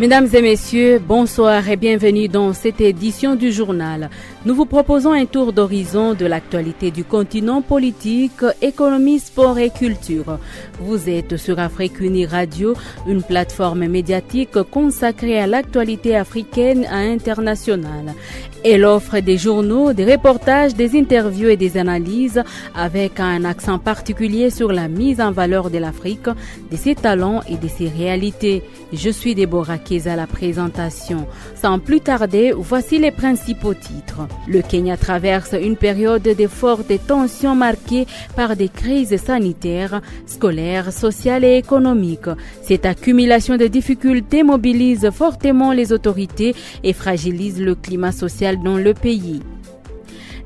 Mesdames et messieurs, bonsoir et bienvenue dans cette édition du journal. Nous vous proposons un tour d'horizon de l'actualité du continent politique, économie, sport et culture. Vous êtes sur Afrique Unie Radio, une plateforme médiatique consacrée à l'actualité africaine et internationale. Elle offre des journaux, des reportages, des interviews et des analyses avec un accent particulier sur la mise en valeur de l'Afrique, de ses talents et de ses réalités. Je suis Déborah Keza à la présentation. Sans plus tarder, voici les principaux titres. Le Kenya traverse une période de fortes tensions marquée par des crises sanitaires, scolaires, sociales et économiques. Cette accumulation de difficultés mobilise fortement les autorités et fragilise le climat social dans le pays.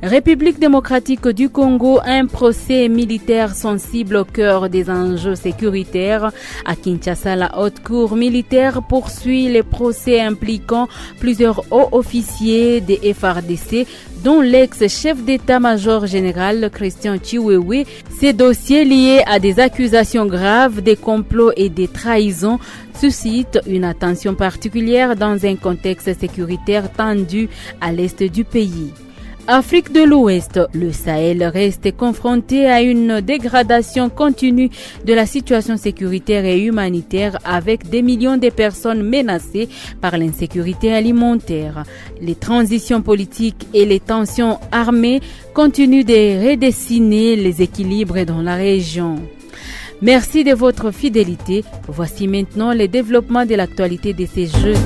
République démocratique du Congo, un procès militaire sensible au cœur des enjeux sécuritaires. À Kinshasa, la haute cour militaire poursuit les procès impliquant plusieurs hauts officiers des FARDC, dont l'ex-chef d'état-major général Christian Chiwewe. Ces dossiers liés à des accusations graves, des complots et des trahisons suscitent une attention particulière dans un contexte sécuritaire tendu à l'est du pays. Afrique de l'Ouest, le Sahel reste confronté à une dégradation continue de la situation sécuritaire et humanitaire avec des millions de personnes menacées par l'insécurité alimentaire. Les transitions politiques et les tensions armées continuent de redessiner les équilibres dans la région. Merci de votre fidélité. Voici maintenant les développements de l'actualité de ces jeudis.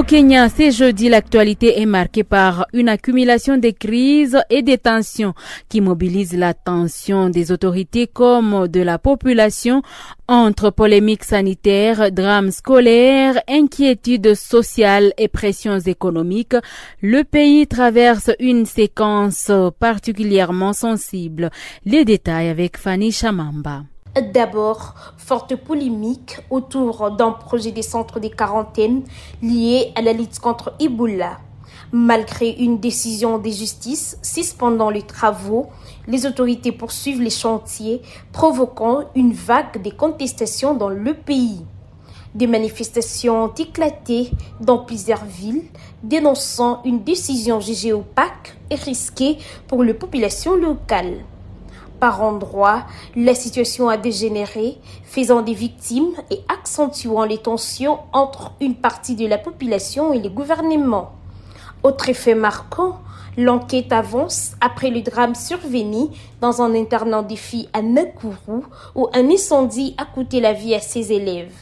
Au Kenya, ce jeudi, l'actualité est marquée par une accumulation de crises et de tensions qui mobilisent l'attention des autorités comme de la population entre polémiques sanitaires, drames scolaires, inquiétudes sociales et pressions économiques. Le pays traverse une séquence particulièrement sensible. Les détails avec Fanny Chamamba. D'abord, forte polémique autour d'un projet des centres de quarantaine lié à la lutte contre Ebola. Malgré une décision de justice suspendant les travaux, les autorités poursuivent les chantiers, provoquant une vague de contestations dans le pays. Des manifestations ont éclaté dans plusieurs villes, dénonçant une décision jugée opaque et risquée pour les populations locales. Par endroits, la situation a dégénéré, faisant des victimes et accentuant les tensions entre une partie de la population et les gouvernements. Autre effet marquant, l'enquête avance après le drame survenu dans un internat de filles à Nakuru où un incendie a coûté la vie à ses élèves.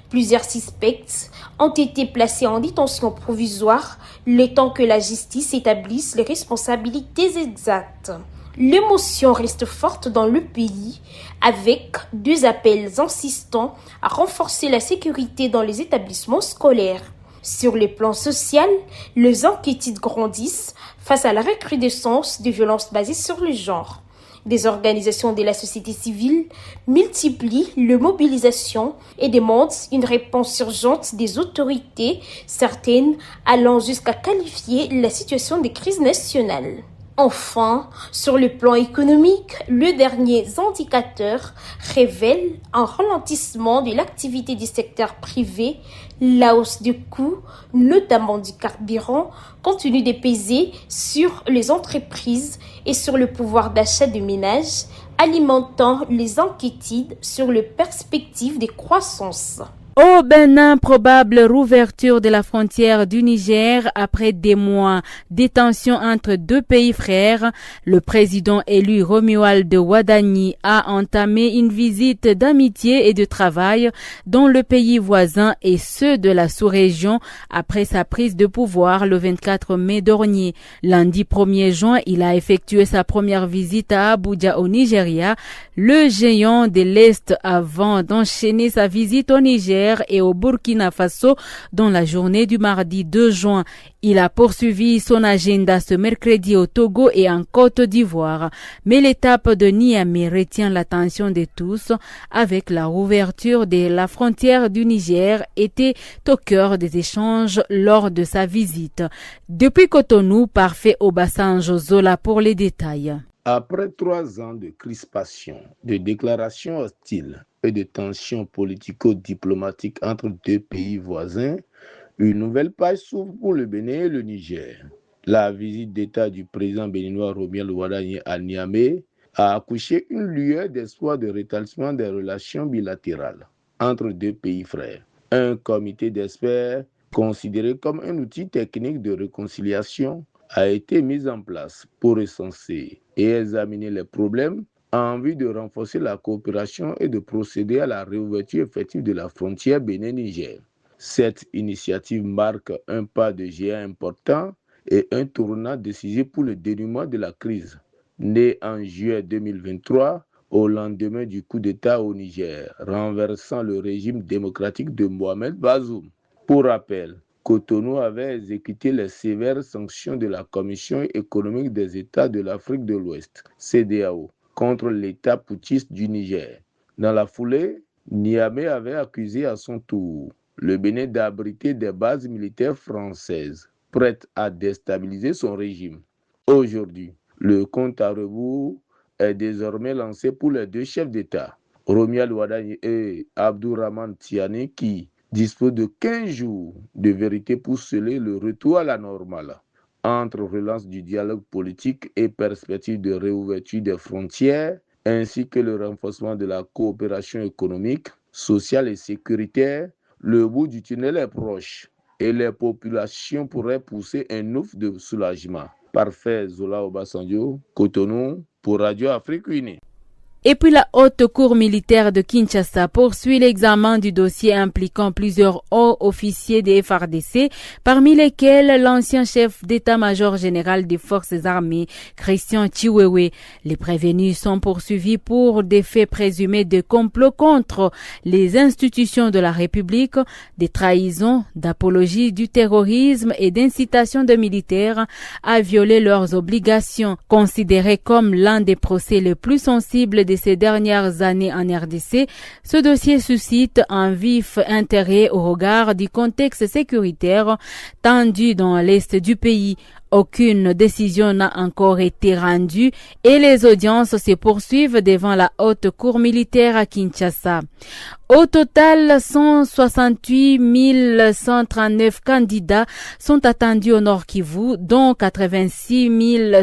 Plusieurs suspects ont été placés en détention provisoire le temps que la justice établisse les responsabilités exactes. L'émotion reste forte dans le pays avec deux appels insistants à renforcer la sécurité dans les établissements scolaires. Sur le plan social, les inquiétudes grandissent face à la recrudescence de violences basées sur le genre. Des organisations de la société civile multiplient les mobilisations et demandent une réponse urgente des autorités, certaines allant jusqu'à qualifier la situation de crise nationale. Enfin, sur le plan économique, les derniers indicateurs révèlent un ralentissement de l'activité du secteur privé. La hausse des coûts, notamment du carburant, continue de peser sur les entreprises et sur le pouvoir d'achat des ménages, alimentant les inquiétudes sur les perspectives de croissance. Au Bénin, probable rouverture de la frontière du Niger après des mois de tensions entre deux pays frères. Le président élu Romuald Wadani a entamé une visite d'amitié et de travail dans le pays voisin et ceux de la sous-région après sa prise de pouvoir le 24 mai dernier. Lundi 1er juin, il a effectué sa première visite à Abuja au Nigeria, le géant de l'Est avant d'enchaîner sa visite au Niger Niger et au Burkina Faso dans la journée du mardi 2 juin. Il a poursuivi son agenda ce mercredi au Togo et en Côte d'Ivoire. Mais l'étape de Niamey retient l'attention de tous avec la rouverture de la frontière du Niger était au cœur des échanges lors de sa visite. Depuis Cotonou, Parfait Obasanjo Zola pour les détails. Après 3 ans de crispation, de déclarations hostiles et de tensions politico-diplomatiques entre deux pays voisins, une nouvelle page s'ouvre pour le Bénin et le Niger. La visite d'État du président béninois Romuald Wadagni à Niamey a accouché une lueur d'espoir de rétablissement des relations bilatérales entre deux pays frères. Un comité d'experts, considéré comme un outil technique de réconciliation, a été mis en place pour recenser et examiner les problèmes en vue de renforcer la coopération et de procéder à la réouverture effective de la frontière Bénin-Niger. Cette initiative marque un pas de géant important et un tournant décisif pour le dénouement de la crise. Née en juillet 2023, au lendemain du coup d'État au Niger, renversant le régime démocratique de Mohamed Bazoum. Pour rappel, Cotonou avait exécuté les sévères sanctions de la Commission économique des États de l'Afrique de l'Ouest, CEDEAO, contre l'État putschiste du Niger. Dans la foulée, Niamey avait accusé à son tour le Bénin d'abriter des bases militaires françaises, prêtes à déstabiliser son régime. Aujourd'hui, le compte à rebours est désormais lancé pour les deux chefs d'État, Romuald Wadagni et Abdourahmane Tiani, qui disposent de 15 jours de vérité pour sceller le retour à la normale. Entre relance du dialogue politique et perspective de réouverture des frontières, ainsi que le renforcement de la coopération économique, sociale et sécuritaire, le bout du tunnel est proche et les populations pourraient pousser un ouf de soulagement. Parfait Zola Obasanjo, Cotonou, pour Radio Afrique Unie. Et puis la haute cour militaire de Kinshasa poursuit l'examen du dossier impliquant plusieurs hauts officiers des FARDC, parmi lesquels l'ancien chef d'état-major général des forces armées, Christian Chiwewe. Les prévenus sont poursuivis pour des faits présumés de complot contre les institutions de la République, des trahisons, d'apologie du terrorisme et d'incitation de militaires à violer leurs obligations, considérés comme l'un des procès les plus sensibles de ces dernières années en RDC. Ce dossier suscite un vif intérêt au regard du contexte sécuritaire tendu dans l'est du pays. Aucune décision n'a encore été rendue et les audiences se poursuivent devant la haute cour militaire à Kinshasa. Au total, 168 139 candidats sont attendus au Nord Kivu, dont 86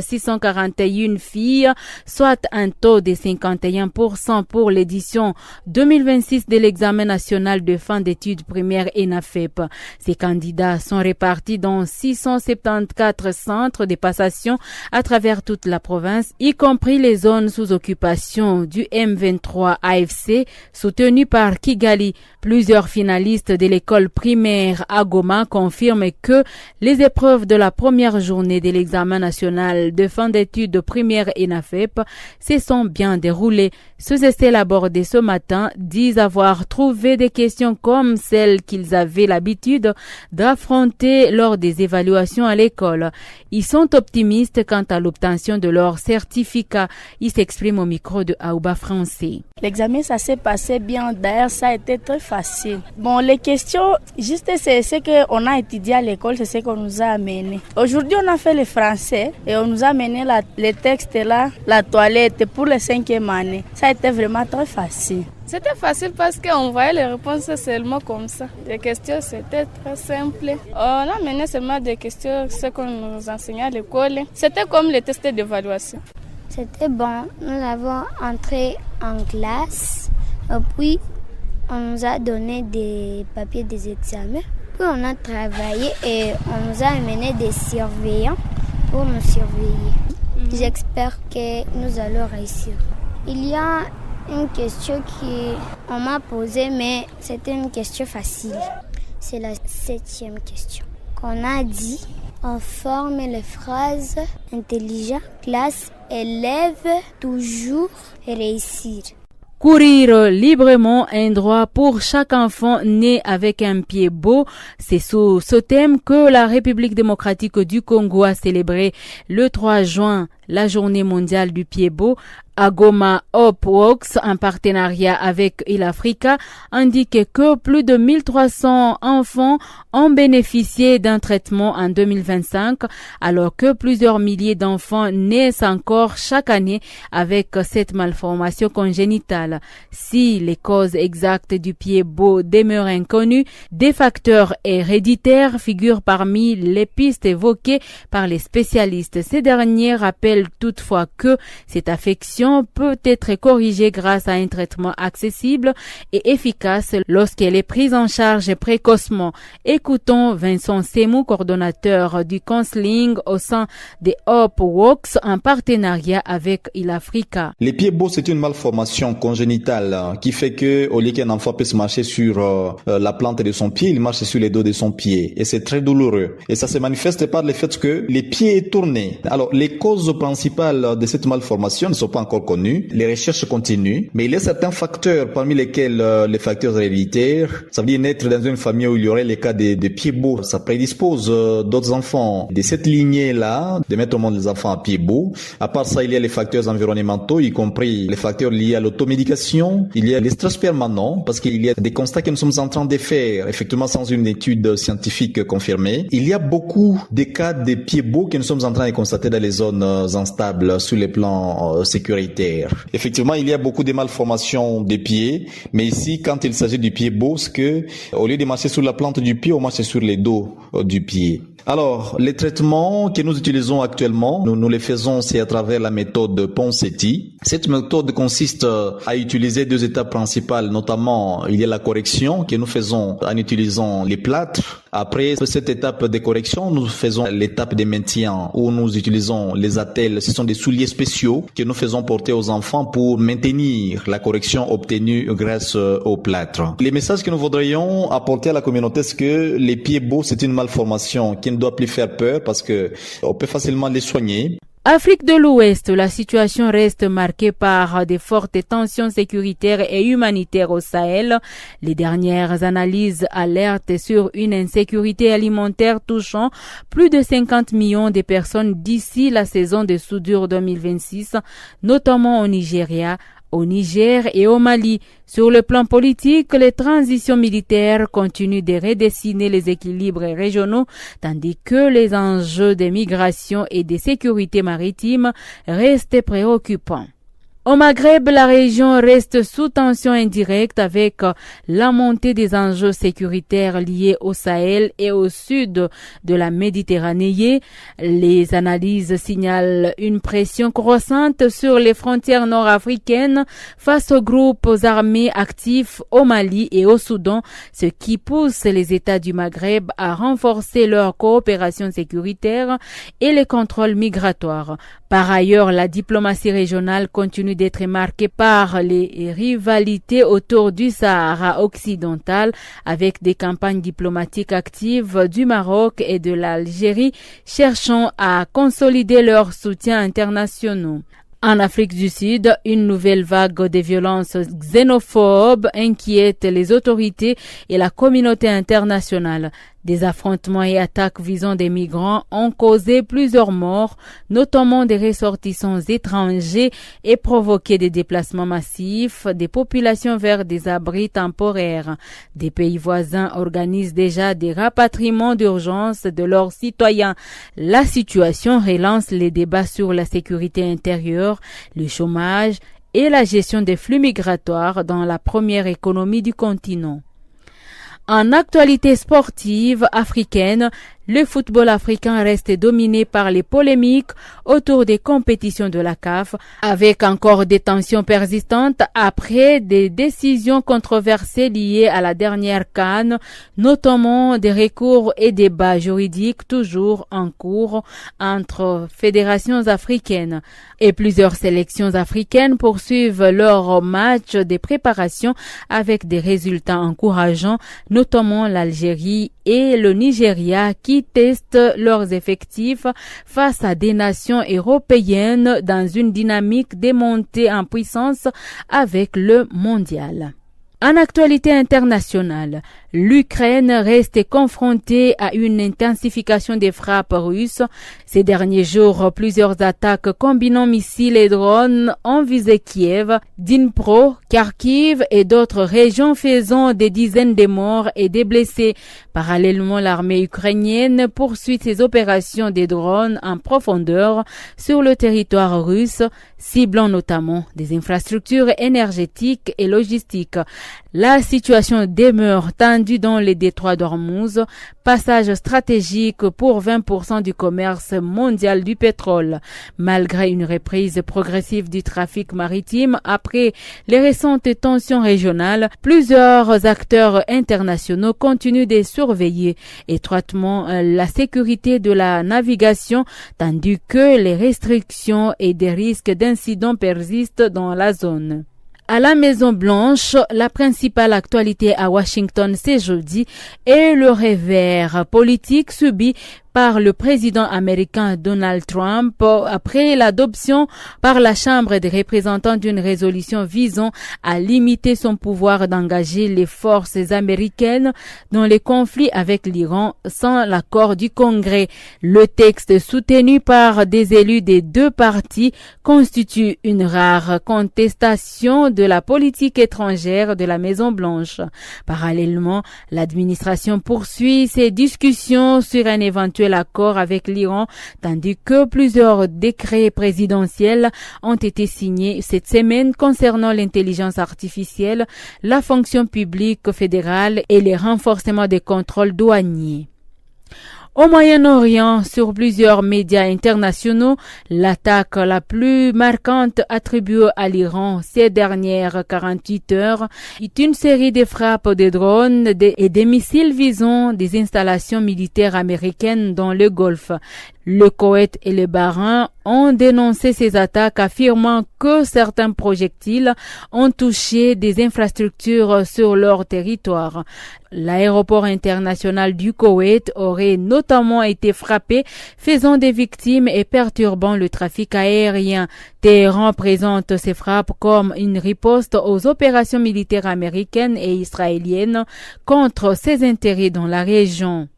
641 filles, soit un taux de 51% pour l'édition 2026 de l'examen national de fin d'études primaires ENAFEP. Ces candidats sont répartis dans 674 centres de passation à travers toute la province, y compris les zones sous occupation du M23 AFC, soutenu par Kigali. Plusieurs finalistes de l'école primaire à Goma confirment que les épreuves de la première journée de l'examen national de fin d'études primaires ENAFEP se sont bien déroulées. Ceux et celles abordés ce matin disent avoir trouvé des questions comme celles qu'ils avaient l'habitude d'affronter lors des évaluations à l'école. Ils sont optimistes quant à l'obtention de leur certificat. Ils s'expriment au micro de Aouba Français. L'examen, ça s'est passé bien. D'ailleurs, ça a été très facile. Bon, les questions, juste c'est ce qu'on a étudié à l'école, c'est ce qu'on nous a amené. Aujourd'hui, on a fait le français et on nous a amené les textes là, la toilette pour les 5e année. Ça a été vraiment très facile. C'était facile parce qu'on voyait les réponses seulement comme ça. Les questions, c'était très simple. On a mené seulement des questions, ce qu'on nous enseignait à l'école. C'était comme les tests d'évaluation. C'était bon. Nous avons entré en classe. Puis, on nous a donné des papiers des examens. Puis, on a travaillé et on nous a amené des surveillants pour nous surveiller. J'espère que nous allons réussir. Il y a une question qu'on m'a posée, mais c'était une question facile. C'est la 7e question. Qu'on a dit, on forme les phrases intelligentes, classe, élève, toujours, réussir. Courir librement, un droit pour chaque enfant né avec un pied beau. C'est sous ce thème que la République démocratique du Congo a célébré le 3 juin la journée mondiale du pied beau. À Goma, Hope Walks, en partenariat avec Il-Africa, indique que plus de 1300 enfants ont bénéficié d'un traitement en 2025, alors que plusieurs milliers d'enfants naissent encore chaque année avec cette malformation congénitale. Si les causes exactes du pied beau demeurent inconnues, des facteurs héréditaires figurent parmi les pistes évoquées par les spécialistes. Ces derniers rappellent toutefois que cette affection peut être corrigée grâce à un traitement accessible et efficace lorsqu'elle est prise en charge précocement. Écoutons Vincent Semou, coordonnateur du counseling au sein des Hope Walks en partenariat avec Il-Africa. Les pieds beaux, c'est une malformation congénitale qui fait que au lieu qu'un enfant puisse marcher sur la plante de son pied, il marche sur les dos de son pied et c'est très douloureux. Et ça se manifeste par le fait que les pieds est tourné. Alors les causes principales de cette malformation ne sont pas encore connues. Les recherches continuent, mais il y a certains facteurs parmi lesquels les facteurs héréditaires, ça veut dire naître dans une famille où il y aurait les cas de pieds beaux, ça prédispose d'autres enfants de cette lignée-là de mettre au monde les enfants à pieds beaux. À part ça, il y a les facteurs environnementaux, y compris les facteurs liés à l'automédication. Il y a les stress permanents, parce qu'il y a des constats que nous sommes en train de faire, effectivement sans une étude scientifique confirmée. Il y a beaucoup de cas de pieds beaux que nous sommes en train de constater dans les zones instables sur les plans sécuritaires. Effectivement, il y a beaucoup de malformations des pieds, mais ici, quand il s'agit du pied beau, c'est que au lieu de marcher sur la plante du pied, on marche sur les dos du pied. Alors, les traitements que nous utilisons actuellement, nous les faisons, c'est à travers la méthode Ponseti. Cette méthode consiste à utiliser deux étapes principales, notamment il y a la correction que nous faisons en utilisant les plâtres. Après cette étape de correction, nous faisons l'étape de maintien où nous utilisons les attelles. Ce sont des souliers spéciaux que nous faisons porter aux enfants pour maintenir la correction obtenue grâce au plâtre. Les messages que nous voudrions apporter à la communauté, c'est que les pieds beaux, c'est une malformation qui ne doit plus faire peur parce que on peut facilement les soigner. Afrique de l'Ouest, la situation reste marquée par des fortes tensions sécuritaires et humanitaires au Sahel. Les dernières analyses alertent sur une insécurité alimentaire touchant plus de 50 millions de personnes d'ici la saison de soudure 2026, notamment au Nigeria, au Niger et au Mali. Sur le plan politique, les transitions militaires continuent de redessiner les équilibres régionaux, tandis que les enjeux de migration et de sécurité maritime restent préoccupants. Au Maghreb, la région reste sous tension indirecte avec la montée des enjeux sécuritaires liés au Sahel et au sud de la Méditerranée. Les analyses signalent une pression croissante sur les frontières nord-africaines face aux groupes armés actifs au Mali et au Soudan, ce qui pousse les États du Maghreb à renforcer leur coopération sécuritaire et les contrôles migratoires. Par ailleurs, la diplomatie régionale continue d'être marquée par les rivalités autour du Sahara occidental avec des campagnes diplomatiques actives du Maroc et de l'Algérie cherchant à consolider leurs soutiens internationaux. En Afrique du Sud, une nouvelle vague de violences xénophobes inquiète les autorités et la communauté internationale. Des affrontements et attaques visant des migrants ont causé plusieurs morts, notamment des ressortissants étrangers, et provoqué des déplacements massifs des populations vers des abris temporaires. Des pays voisins organisent déjà des rapatriements d'urgence de leurs citoyens. La situation relance les débats sur la sécurité intérieure, le chômage et la gestion des flux migratoires dans la première économie du continent. En actualité sportive africaine, le football africain reste dominé par les polémiques autour des compétitions de la CAF, avec encore des tensions persistantes après des décisions controversées liées à la dernière CAN, notamment des recours et débats juridiques toujours en cours entre fédérations africaines. Et plusieurs sélections africaines poursuivent leurs matchs de préparation avec des résultats encourageants, notamment l'Algérie et le Nigeria qui qui testent leurs effectifs face à des nations européennes dans une dynamique de montée en puissance avec le mondial. En actualité internationale, l'Ukraine reste confrontée à une intensification des frappes russes. Ces derniers jours, plusieurs attaques combinant missiles et drones ont visé Kiev, Dnipro, Kharkiv et d'autres régions faisant des dizaines de morts et des blessés. Parallèlement, l'armée ukrainienne poursuit ses opérations des drones en profondeur sur le territoire russe, ciblant notamment des infrastructures énergétiques et logistiques. La situation demeure tendue dans les détroits d'Ormuz, passage stratégique pour 20% du commerce mondial du pétrole. Malgré une reprise progressive du trafic maritime après les récentes tensions régionales, plusieurs acteurs internationaux continuent de surveiller étroitement la sécurité de la navigation, tandis que les restrictions et des risques d'incidents persistent dans la zone. À la Maison-Blanche, la principale actualité à Washington ce jeudi est le revers politique subi par le président américain Donald Trump après l'adoption par la Chambre des représentants d'une résolution visant à limiter son pouvoir d'engager les forces américaines dans les conflits avec l'Iran sans l'accord du Congrès. Le texte soutenu par des élus des deux partis constitue une rare contestation de la politique étrangère de la Maison-Blanche. Parallèlement, l'administration poursuit ses discussions sur un éventuel accord avec l'Iran, tandis que plusieurs décrets présidentiels ont été signés cette semaine concernant l'intelligence artificielle, la fonction publique fédérale et les renforcements des contrôles douaniers. Au Moyen-Orient, sur plusieurs médias internationaux, l'attaque la plus marquante attribuée à l'Iran ces dernières 48 heures est une série de frappes de drones et des missiles visant des installations militaires américaines dans le Golfe. Le Koweït et le Bahreïn ont dénoncé ces attaques, affirmant que certains projectiles ont touché des infrastructures sur leur territoire. L'aéroport international du Koweït aurait notamment été frappé, faisant des victimes et perturbant le trafic aérien. Téhéran présente ces frappes comme une riposte aux opérations militaires américaines et israéliennes contre ses intérêts dans la région.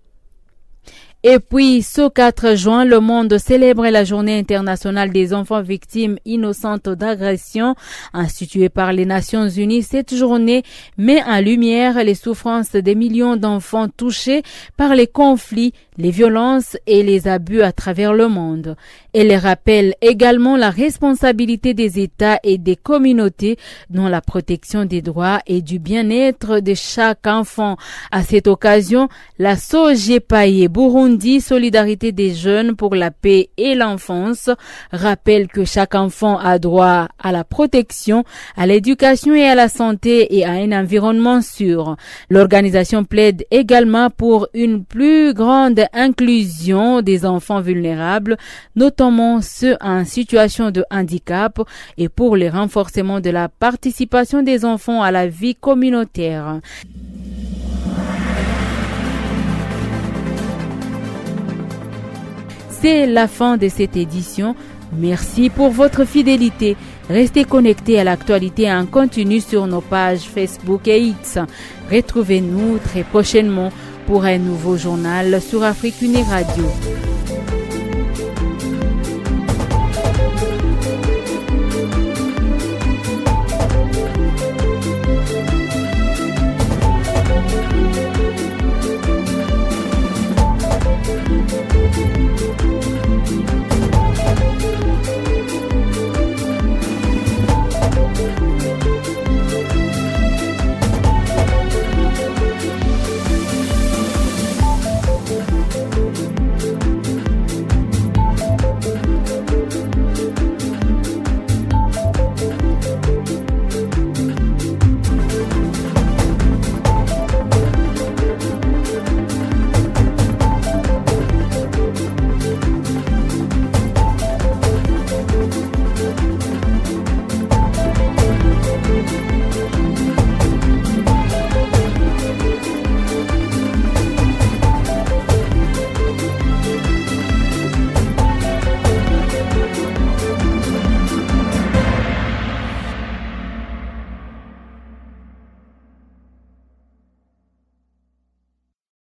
Et puis, ce 4 juin, le monde célèbre la Journée internationale des enfants victimes innocentes d'agression. Instituée par les Nations Unies, cette journée met en lumière les souffrances des millions d'enfants touchés par les conflits, les violences et les abus à travers le monde. Elle rappelle également la responsabilité des États et des communautés dans la protection des droits et du bien-être de chaque enfant. À cette occasion, la Sojepaye Burundi, Solidarité des jeunes pour la paix et l'enfance, rappelle que chaque enfant a droit à la protection, à l'éducation et à la santé et à un environnement sûr. L'organisation plaide également pour une plus grande inclusion des enfants vulnérables, notamment ceux en situation de handicap, et pour le renforcement de la participation des enfants à la vie communautaire. C'est la fin de cette édition. Merci pour votre fidélité. Restez connectés à l'actualité en continu sur nos pages Facebook et X. Retrouvez-nous très prochainement pour un nouveau journal sur Afrique Unie Radio.